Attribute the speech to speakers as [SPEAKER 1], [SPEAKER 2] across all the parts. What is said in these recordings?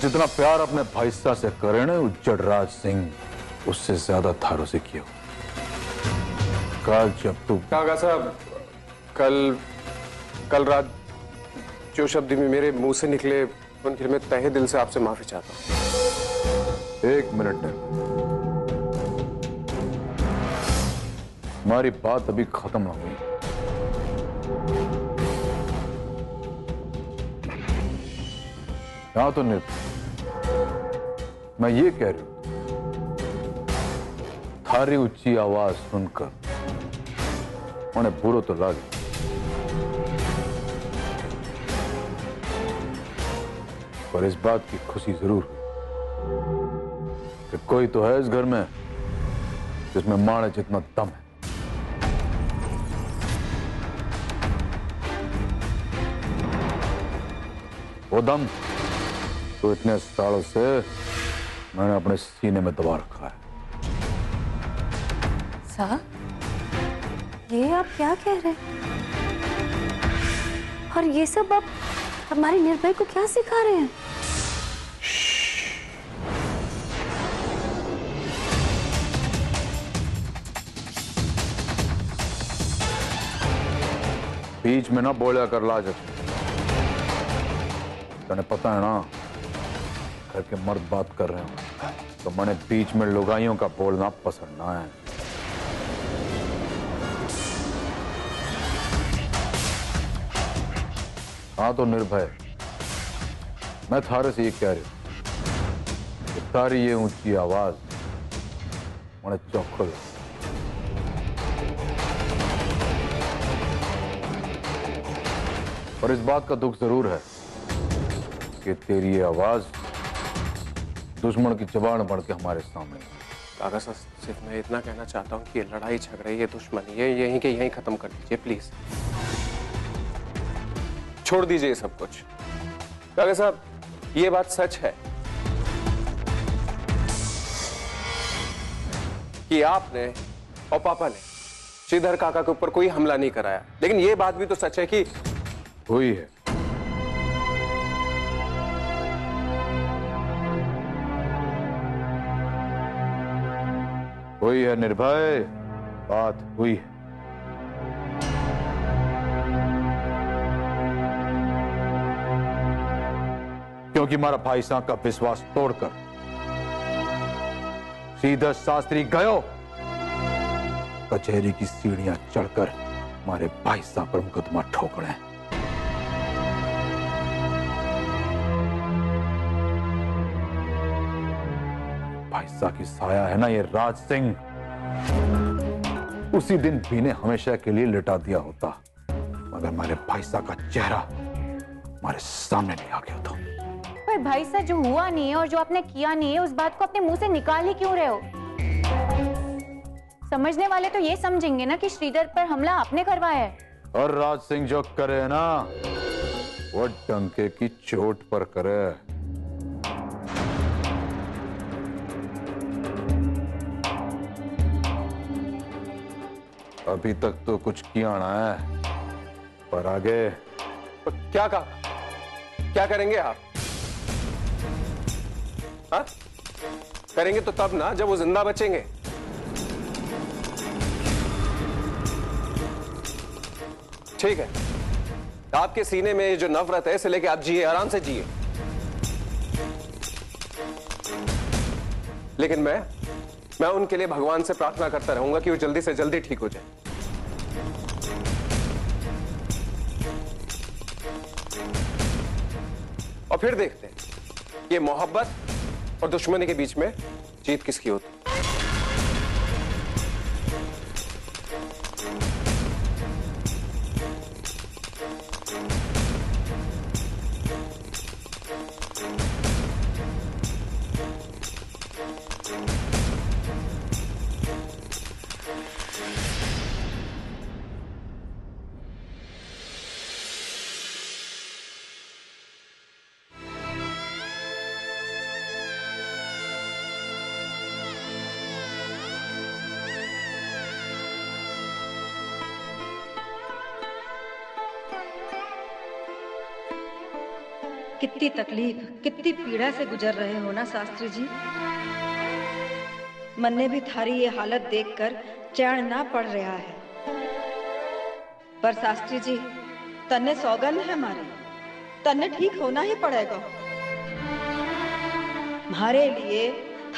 [SPEAKER 1] जितना प्यार अपने भाईसा से करे ना जडराज सिंह, उससे ज्यादा थारों से किया। कल जब तू
[SPEAKER 2] काका साहब, कल रात जो शब्द भी मेरे मुंह से निकले उनके लिए मैं तहे दिल से आपसे माफी चाहता हूं।
[SPEAKER 1] एक मिनट नहीं, हमारी बात अभी खत्म ना हुई। हाँ तो मैं ये कह रही हूं, थारी ऊंची आवाज सुनकर उन्हें बुरो तो लगा, पर इस बात की खुशी जरूर कि कोई तो है इस घर में जिसमें माने जितना दम है। वो दम तो इतने सालों से मैंने अपने सीने में दबा रखा है।
[SPEAKER 3] सर, ये आप क्या कह रहे हैं? और ये सब आप हमारे निर्भय को क्या सिखा रहे हैं?
[SPEAKER 1] बीच में ना बोलिया कर लाजक, तने पता है ना घर के मर्द बात कर रहे हो तो मैंने बीच में लुगाइयों का बोलना पसंद ना है। हाँ तो निर्भय, मैं थारे से ये कह रही हूं कि तारी ये ऊंची आवाज मैंने चौखल, पर इस बात का दुख जरूर है कि तेरी ये आवाज दुश्मन की जबान बढ़ के हमारे सामने।
[SPEAKER 2] काका साहब, सिर्फ मैं इतना कहना चाहता हूँ कि ये लड़ाई झगड़े, ये दुश्मनी, ये यहीं के यहीं खत्म कर दीजिए प्लीज। छोड़ दीजिए सब कुछ। काका साहब, ये बात सच है कि आपने और पापा ने श्रीधर काका के ऊपर कोई हमला नहीं कराया, लेकिन ये बात भी तो सच है कि
[SPEAKER 1] हुई है। हुई है निर्भय, बात हुई है। क्योंकि हमारा भाई साहब का विश्वास तोड़कर सीधा शास्त्री गयो कचहरी की सीढ़ियां चढ़कर हमारे भाई साहब पर मुकदमा ठोकड़े। भाई साहब की साया है ना ये राज सिंह, उसी दिन भी ने हमेशा के लिए लिटा दिया होता, मगर हमारे भाई साहब का चेहरा हमारे सामने नहीं आ गया था।
[SPEAKER 4] पर भाई साहब, जो हुआ नहीं है और जो आपने किया नहीं है, उस बात को अपने मुंह से निकाल ही क्यों रहे हो? समझने वाले तो ये समझेंगे ना कि श्रीधर पर हमला आपने करवाया है।
[SPEAKER 1] और राज सिंह जो करे ना वो डंके की चोट पर करे। अभी तक तो कुछ किया ना है, पर आगे
[SPEAKER 2] क्या कहा, क्या करेंगे आप? हाँ? करेंगे तो तब ना जब वो जिंदा बचेंगे। ठीक है, आपके सीने में जो नफरत है इसे लेके आप जिए, आराम से जिए, लेकिन मैं उनके लिए भगवान से प्रार्थना करता रहूंगा कि वो जल्दी से जल्दी ठीक हो जाए। और फिर देखते हैं ये मोहब्बत और दुश्मनी के बीच में जीत किसकी होती है।
[SPEAKER 5] कितनी तकलीफ, कितनी पीड़ा से गुजर रहे हो ना शास्त्री जी। मन ने भी थारी ये हालत देखकर चैन ना पड़ रहा है। पर शास्त्री जी, तन्ने सौगंध है हमारी, तन्ने ठीक होना ही पड़ेगा। हमारे लिए,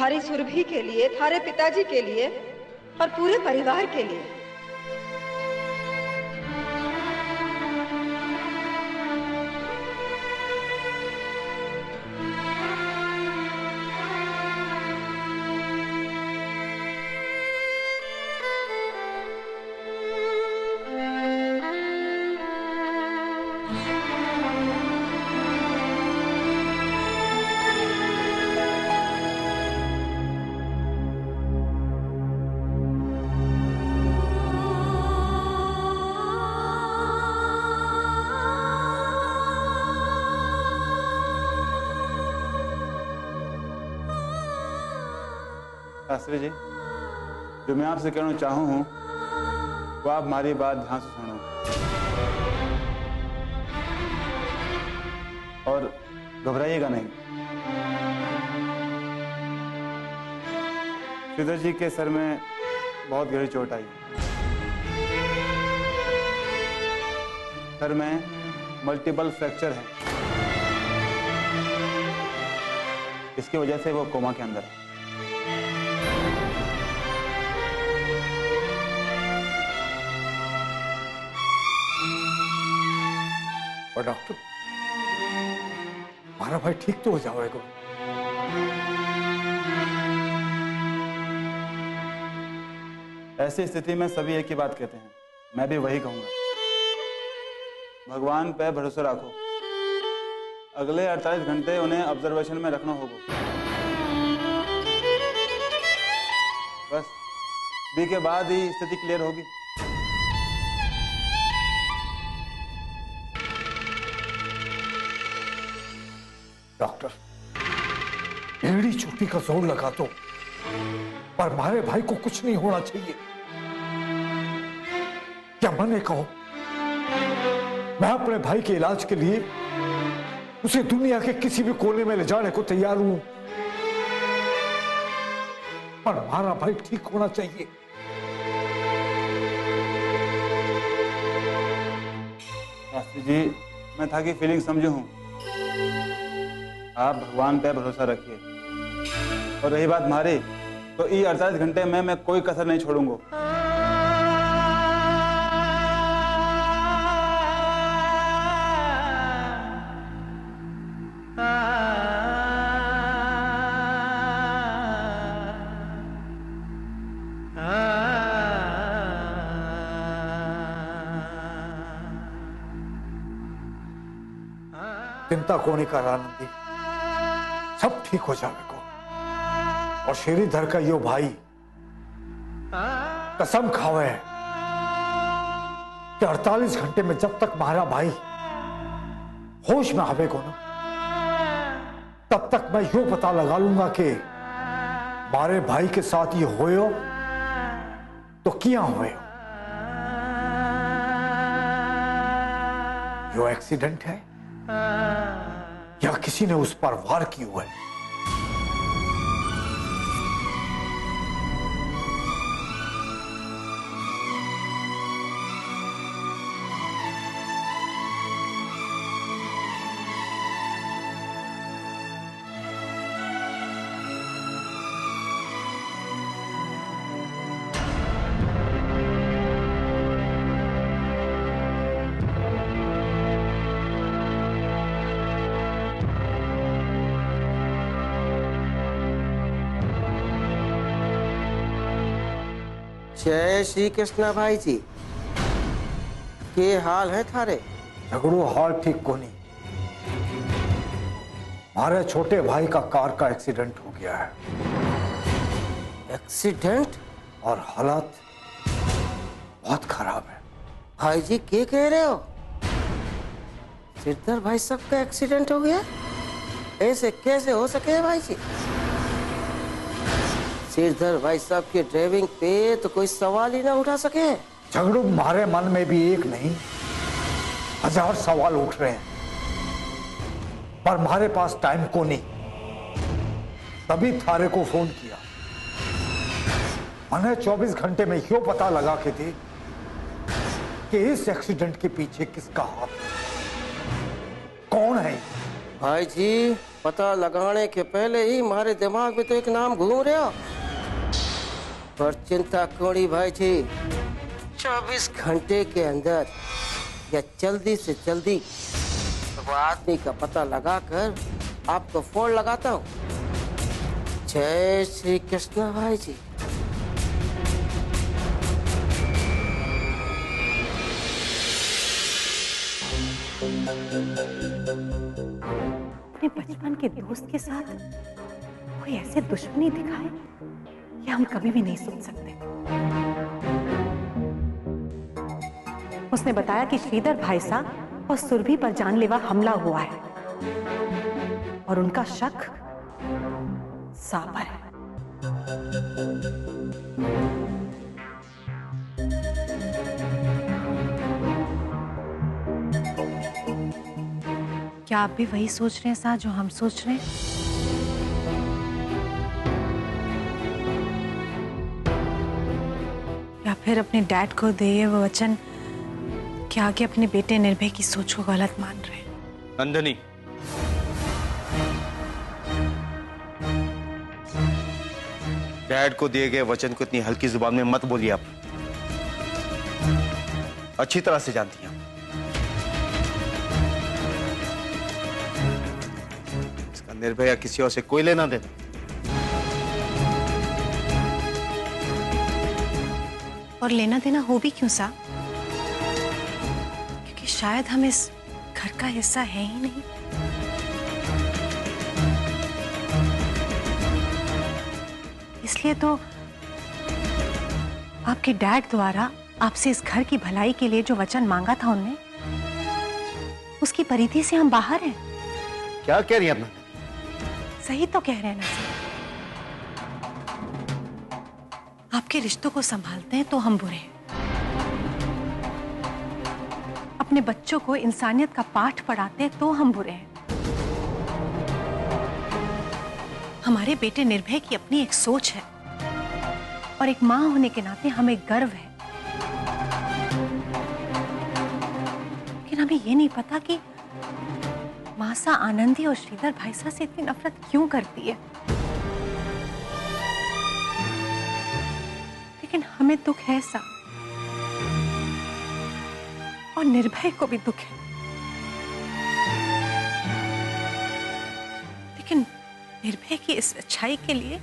[SPEAKER 5] थारी सुरभि के लिए, थारे पिताजी के लिए और पूरे परिवार के लिए।
[SPEAKER 6] शास्त्री जी, जो मैं आपसे कहना चाहूँ हूँ वो आप हमारी बात ध्यान से सुनो और घबराइएगा नहीं। श्रीधर जी के सर में बहुत गहरी चोट आई। सर में मल्टीपल फ्रैक्चर है, इसकी वजह से वो कोमा के अंदर है।
[SPEAKER 7] और डॉक्टर, हमारा भाई ठीक तो हो जाएगा?
[SPEAKER 6] ऐसी स्थिति में सभी एक ही बात कहते हैं, मैं भी वही कहूंगा। भगवान पे भरोसा रखो। अगले 48 घंटे उन्हें ऑब्जर्वेशन में रखना होगा। बस बी के बाद ही स्थिति क्लियर होगी।
[SPEAKER 7] डॉक्टर, एड़ी चोटी का जोर लगा दो, पर हमारे भाई को कुछ नहीं होना चाहिए। क्या मैंने कहो, मैं अपने भाई के इलाज के लिए उसे दुनिया के किसी भी कोने में ले जाने को तैयार हूं, पर हमारा भाई ठीक होना चाहिए।
[SPEAKER 6] शास्त्री जी, मैं था कि फीलिंग समझू हूं। आप भगवान पे भरोसा रखिए, और रही बात हमारी, तो ये 48 घंटे में मैं कोई कसर नहीं छोड़ूंगा।
[SPEAKER 7] चिंता को नहीं कर आनंदी, सब ठीक हो जाएगा। और श्रीधर का यो भाई कसम खावे है कि 48 घंटे में जब तक हमारा भाई होश में आवेगा ना, तब तक मैं यो पता लगा लूंगा कि हमारे भाई के साथ ये होयो तो क्या होयो। यो एक्सीडेंट है या किसी ने उस पर वार की हुआ है।
[SPEAKER 8] जय श्री कृष्णा भाई जी, के हाल है थारे?
[SPEAKER 7] झगड़ू हाल ठीक को नहीं। हमारे छोटे भाई का कार का एक्सीडेंट हो गया है।
[SPEAKER 8] एक्सीडेंट?
[SPEAKER 7] और हालात बहुत खराब है।
[SPEAKER 8] भाई जी क्या कह रहे हो? श्रीधर भाई साहब का एक्सीडेंट हो गया? ऐसे कैसे हो सके भाई जी? श्रीधर भाई साहब की ड्राइविंग पे तो कोई सवाल ही ना उठा सके।
[SPEAKER 7] झगड़ू हमारे मन में भी एक नहीं 1000 सवाल उठ रहे हैं। पर हमारे पास टाइम को नहीं, तभी थारे को फोन किया। मैंने 24 घंटे में यो पता लगा के थे कि इस एक्सीडेंट के पीछे किसका हाथ है, कौन है।
[SPEAKER 8] भाई जी, पता लगाने के पहले ही हमारे दिमाग में तो एक नाम घूम रहा, पर चिंता कोड़ी भाई जी, 24 घंटे के अंदर या जल्दी से जल्दी वो आदमी का पता लगाकर आपको फोन लगाता हूँ। जय श्री कृष्ण भाई जी।
[SPEAKER 3] अपने बचपन के दोस्त के साथ कोई ऐसे दुश्मनी दिखाए, ये हम कभी भी नहीं सोच सकते। उसने बताया कि श्रीधर भाई साहब और सुरभि पर जानलेवा हमला हुआ है और उनका शक सा पर है। क्या आप भी वही सोच रहे हैं सा जो हम सोच रहे हैं? या फिर अपने डैड को दिए वो वचन कि आगे अपने बेटे निर्भय की सोच को गलत मान रहे हैं?
[SPEAKER 9] नंदिनी, डैड को दिए गए वचन को इतनी हल्की जुबान में मत बोलिए आप, अच्छी तरह से जानती हैं। इसका निर्भय या किसी और से कोई लेना देना।
[SPEAKER 3] और लेना देना हो भी क्यों सा? क्योंकि शायद हम इस घर का हिस्सा है ही नहीं। इसलिए तो आपके डैड द्वारा आपसे इस घर की भलाई के लिए जो वचन मांगा था उनने, उसकी परिधि से हम बाहर हैं।
[SPEAKER 9] क्या कह रही हैं आप?
[SPEAKER 3] सही तो कह रहे हैं ना सर। आपके रिश्तों को संभालते हैं तो हम बुरे हैं, अपने बच्चों को इंसानियत का पाठ पढ़ाते हैं तो हम बुरे हैं। हमारे बेटे निर्भय की अपनी एक सोच है और एक मां होने के नाते हमें गर्व है, लेकिन हमें ये नहीं पता कि मासा आनंदी और श्रीधर भाई साहब से इतनी नफरत क्यों करती है। लेकिन हमें दुख है सा, और निर्भय को भी दुख है, लेकिन निर्भय की इस अच्छाई के लिए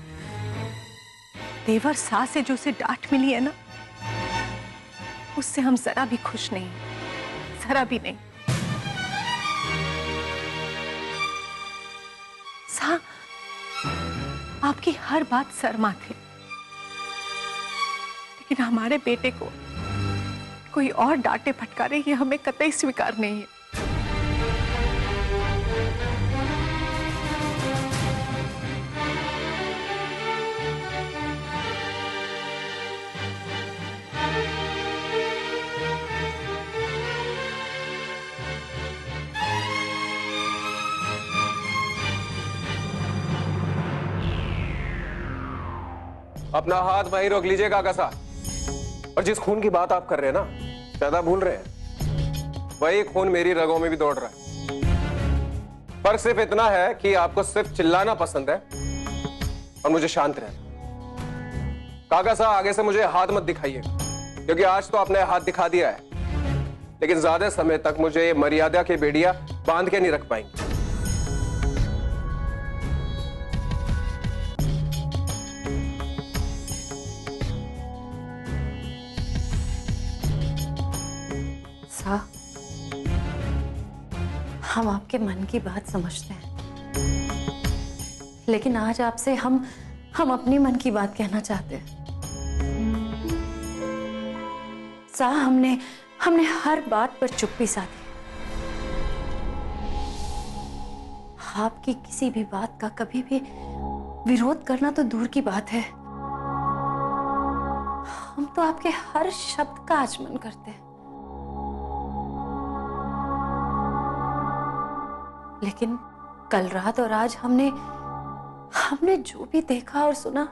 [SPEAKER 3] देवर सा से जो उसे डांट मिली है ना, उससे हम जरा भी खुश नहीं, जरा भी नहीं। सा, आपकी हर बात शर्मा थे, लेकिन हमारे बेटे को कोई और डांटे फटकारे ये हमें कतई स्वीकार नहीं है।
[SPEAKER 2] अपना हाथ वहीं रोक लीजिए काका साहब। और जिस खून की बात आप कर रहे हैं ना, ज्यादा भूल रहे हैं, वही खून मेरी रगों में भी दौड़ रहा है। फर्क सिर्फ इतना है कि आपको सिर्फ चिल्लाना पसंद है और मुझे शांत रहना। काका साहब, आगे से मुझे हाथ मत दिखाइए, क्योंकि आज तो आपने हाथ दिखा दिया है, लेकिन ज्यादा समय तक मुझे मर्यादा के बेड़िया बांध के नहीं रख पाएंगे।
[SPEAKER 3] हम आपके मन की बात समझते हैं, लेकिन आज आपसे हम अपनी मन की बात कहना चाहते हैं। सा, हमने हर बात पर चुप्पी साधी। आपकी किसी भी बात का कभी भी विरोध करना तो दूर की बात है, हम तो आपके हर शब्द का आचमन करते हैं।
[SPEAKER 10] कल रात और आज हमने जो भी देखा और सुना,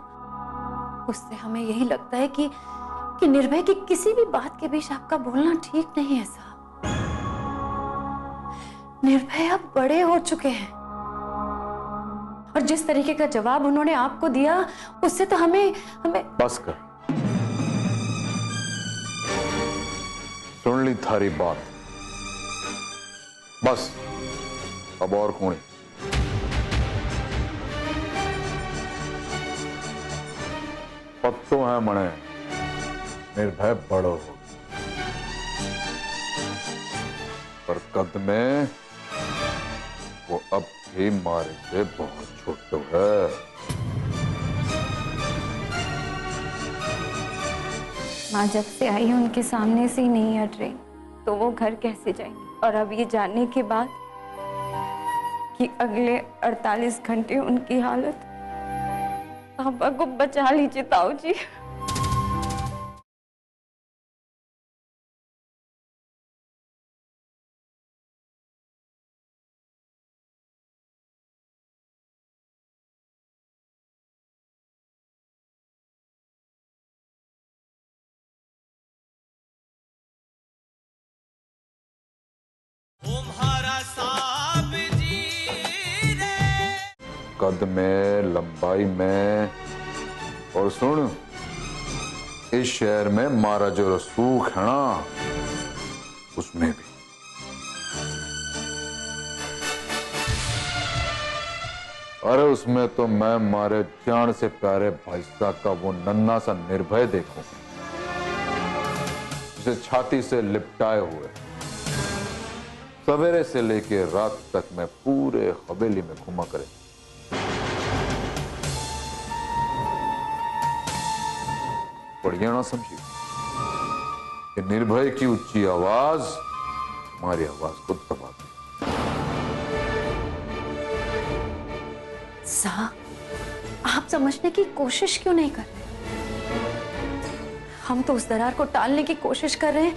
[SPEAKER 10] उससे हमें यही लगता है कि निर्भय की किसी भी बात के बीच आपका बोलना ठीक नहीं है साहब। निर्भय अब बड़े हो चुके हैं और जिस तरीके का जवाब उन्होंने आपको दिया, उससे तो हमें
[SPEAKER 1] बस कर, सुन ली थारी बात, बस अब और कौन? पत्तों है मणे, निर्भय बड़ो हो, पर कद में वो अब भी मारे से बहुत छोटो है।
[SPEAKER 10] माँ जब से आई उनके सामने से ही नहीं हट रही, तो वो घर कैसे जाएंगी? और अब ये जानने के बाद कि अगले 48 घंटे उनकी हालत, पापा को बचा लीजिए ताऊ जी।
[SPEAKER 1] कद में, लंबाई में, और सुन, इस शहर में मारा जो रसूख है ना, उसमें भी। अरे उसमें तो मैं मारे जान से प्यारे भाई साहब का वो नन्हा सा निर्भय देखूं, जिसे छाती से लिपटाए हुए सवेरे से लेके रात तक मैं पूरे हवेली में घुमा करे। बढ़िया ना समझी कि निर्भय की ऊंची आवाज हमारी आवाज को दबा दी।
[SPEAKER 10] साहब, आप समझने की कोशिश क्यों नहीं कर रहे? हम तो उस दरार को टालने की कोशिश कर रहे हैं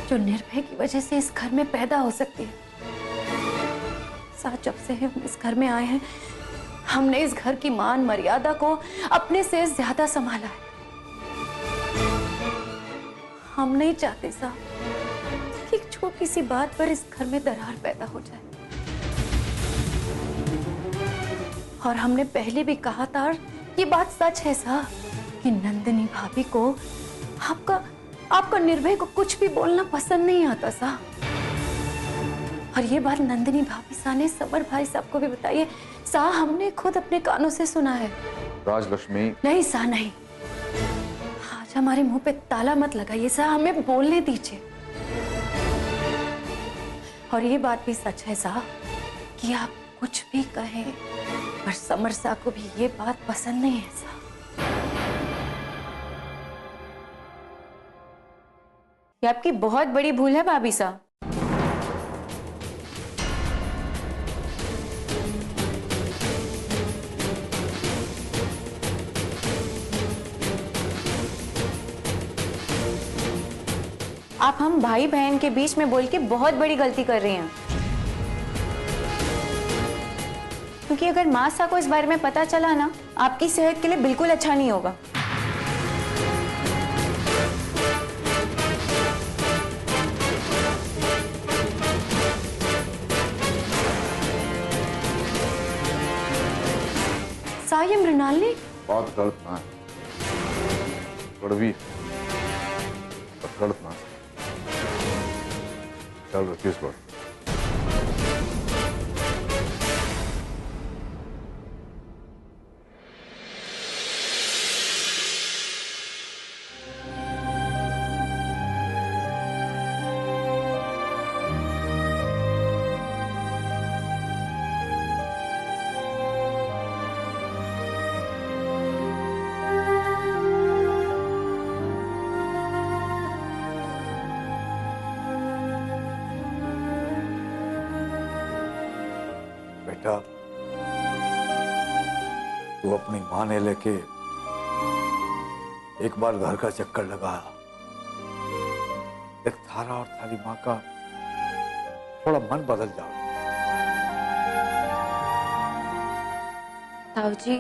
[SPEAKER 10] जो निर्भय की वजह से इस घर में पैदा हो सकती है। साहब, जब से हम इस घर में आए हैं, हमने इस घर की मान मर्यादा को अपने से ज्यादा संभाला है। हम नहीं चाहते साहब कि एक छोटी सी बात पर इस घर में दरार पैदा हो जाए। और हमने पहले भी कहा था, ये बात सच है साहब, कि नंदिनी भाभी को आपका निर्भय को कुछ भी बोलना पसंद नहीं आता साहब। और ये बात नंदिनी भाभी साहब ने समर भाई साहब को भी बताई है साहब, हमने खुद अपने कानों से सुना है।
[SPEAKER 1] राजलक्ष्मी,
[SPEAKER 10] नहीं साहब नहीं, आज हमारे मुंह पे ताला मत लगाइए साहब, हमें बोलने दीजिए। और ये बात भी सच है साहब कि आप कुछ भी कहें, पर समर साहब को भी ये बात पसंद नहीं है साहब।
[SPEAKER 4] ये आपकी बहुत बड़ी भूल है भाभी साहब। आप हम भाई बहन के बीच में बोल के बहुत बड़ी गलती कर रही हैं, क्योंकि अगर मासा को इस बारे में पता चला ना, आपकी सेहत के लिए बिल्कुल अच्छा नहीं होगा।
[SPEAKER 10] सायम मृणालिनी,
[SPEAKER 1] बात गलत ना है, कड़वी गलत ना। चल रखिए इस बात।
[SPEAKER 7] बेटा, तू अपनी मां ने लेके एक बार घर का चक्कर लगा, एक थारा और थारी मां का थोड़ा मन बदल जाओ।
[SPEAKER 4] ताऊ जी,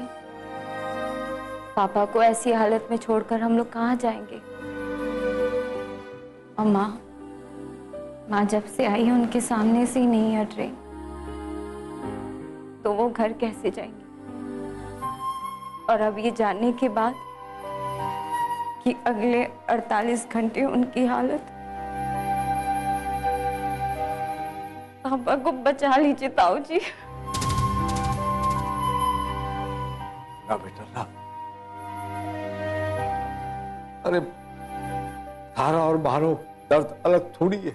[SPEAKER 4] पापा को ऐसी हालत में छोड़कर हम लोग कहाँ जाएंगे? और माँ जब से आई है उनके सामने से ही नहीं हट रही, तो वो घर कैसे जाएंगी? और अब ये जानने के बाद कि अगले 48 घंटे उनकी हालत, पापा को बचा लीजिए ताऊ जी।
[SPEAKER 7] ना बेटा ना, अरे थारा और मारो दर्द अलग थोड़ी है।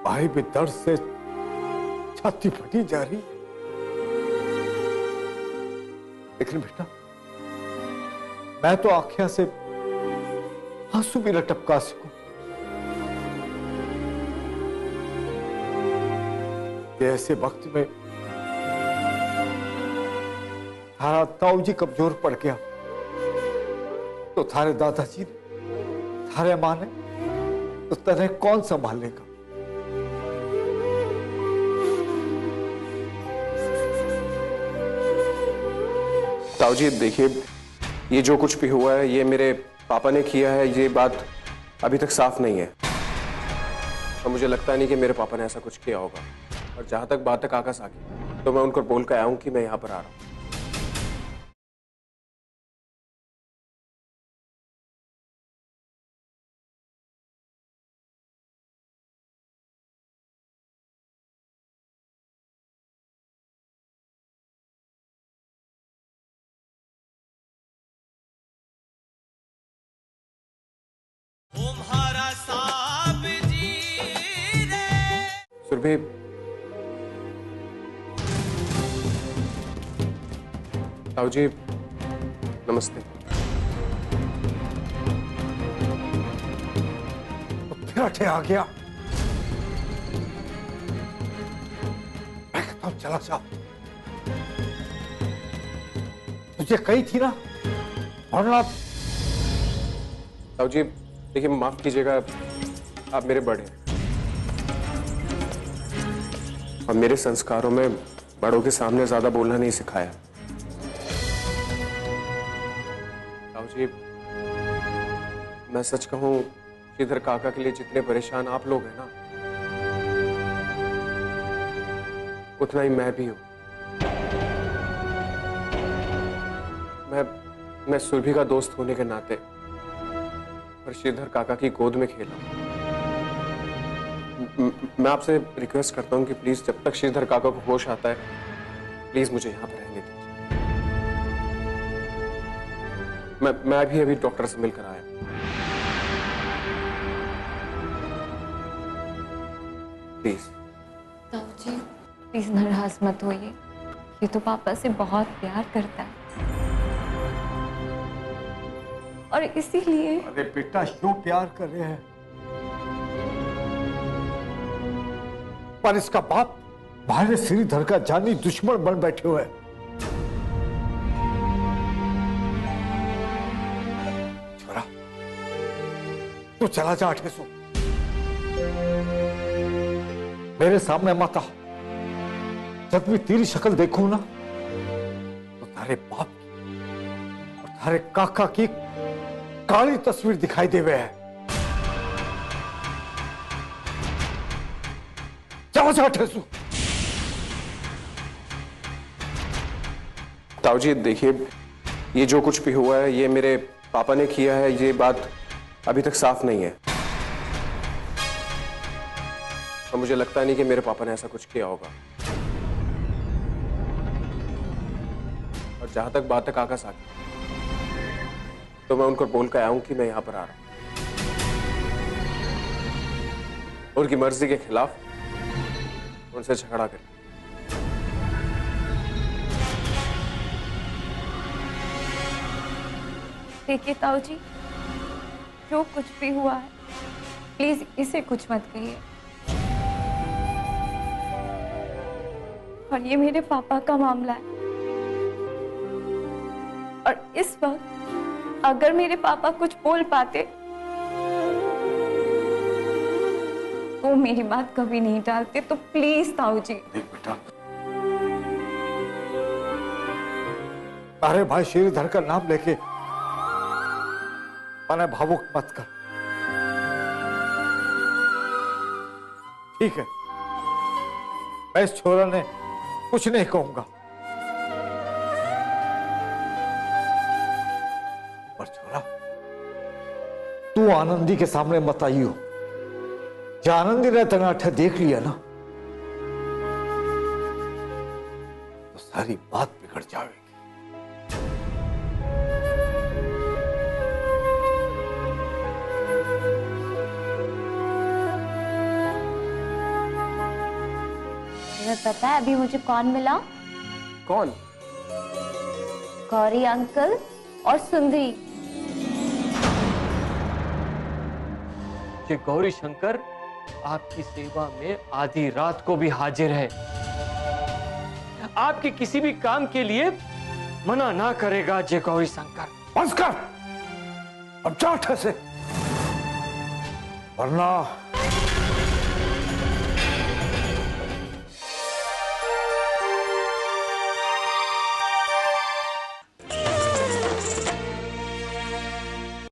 [SPEAKER 7] भाई भी दर्द से छाती फटी जा रही है। लेकिन बेटा, मैं तो आंखों से आंसू भी न टपका सकूं। ऐसे वक्त में थारा ताऊ जी कमजोर पड़ गया तो थारे दादाजी ने, थारे मां ने, तो तने कौन संभालेगा?
[SPEAKER 2] ताऊ जी देखिए, ये जो कुछ भी हुआ है ये मेरे पापा ने किया है, ये बात अभी तक साफ नहीं है। और मुझे लगता नहीं कि मेरे पापा ने ऐसा कुछ किया होगा। और जहां तक बात है काका साहब की, तो मैं उनको बोल कर आया हूं कि मैं यहां पर आ रहा हूं। सुरभि, ताऊ जी नमस्ते।
[SPEAKER 7] फिर अठे आ गया। मैं कहता हूं चला जा, तुझे कही थी ना। और ना
[SPEAKER 2] ताऊ जी देखिए, माफ कीजिएगा, आप मेरे बड़े हैं और मेरे संस्कारों में बड़ों के सामने ज्यादा बोलना नहीं सिखाया। ताऊ जी, मैं सच कहूं, श्रीधर काका के लिए जितने परेशान आप लोग हैं ना, उतना ही मैं भी हूं। मैं सुरभि का दोस्त होने के नाते और श्रीधर काका की गोद में खेला। मैं आपसे रिक्वेस्ट करता हूं कि प्लीज जब तक श्रीधर काका को होश आता है, प्लीज मुझे यहां पर रहने दीजिए। मैं भी अभी डॉक्टर से मिलकर आया। प्लीज
[SPEAKER 4] ताऊ जी, प्लीज नाराज मत होइए, ये तो पापा से बहुत प्यार करता है और इसीलिए।
[SPEAKER 7] अरे बेटा, क्यों प्यार कर रहे हैं? पर इसका बाप भारे श्रीधर का जानी दुश्मन बन बैठे हुए। छोरा, तू चला जा अठेसो, मेरे सामने मत आ। जब भी तेरी शक्ल देखूं ना, तो तारे बाप की और तारे काका की काली तस्वीर दिखाई देवे है। चलो जा ठेसू।
[SPEAKER 2] ताऊ जी देखिए, ये जो कुछ भी हुआ है ये मेरे पापा ने किया है, ये बात अभी तक साफ नहीं है। और मुझे लगता नहीं कि मेरे पापा ने ऐसा कुछ किया होगा। और जहां तक बात है काका साहब की, तो मैं उनको बोल कर आया हूं कि मैं यहां पर आ रहा हूं। उनकी मर्जी के खिलाफ उनसे झगड़ा कर।
[SPEAKER 4] देखिए ताऊ जी, जो कुछ भी हुआ है प्लीज इसे कुछ मत कहिए। और ये मेरे पापा का मामला है और इस वक्त अगर मेरे पापा कुछ बोल पाते तो मेरी बात कभी नहीं टालते। तो प्लीज ताऊ जी।
[SPEAKER 7] देख बेटा, अरे भाई श्रीधर का नाम लेके मैंने भावुक मत कर। ठीक है, मैं इस छोरा ने कुछ नहीं कहूंगा, पर छोरा तू आनंदी के सामने मत आइयो। जो आनंदी ने तनाठा देख लिया ना तो सारी बात बिगड़ जाएगी।
[SPEAKER 4] तुम्हें पता है अभी मुझे कौन मिला?
[SPEAKER 2] कौन?
[SPEAKER 4] गौरी अंकल और सुंदरी।
[SPEAKER 11] ये गौरी शंकर आपकी सेवा में आधी रात को भी हाजिर है। आपके किसी भी काम के लिए मना ना करेगा जय गौरी शंकर।
[SPEAKER 7] बस कर, अब जा से, वरना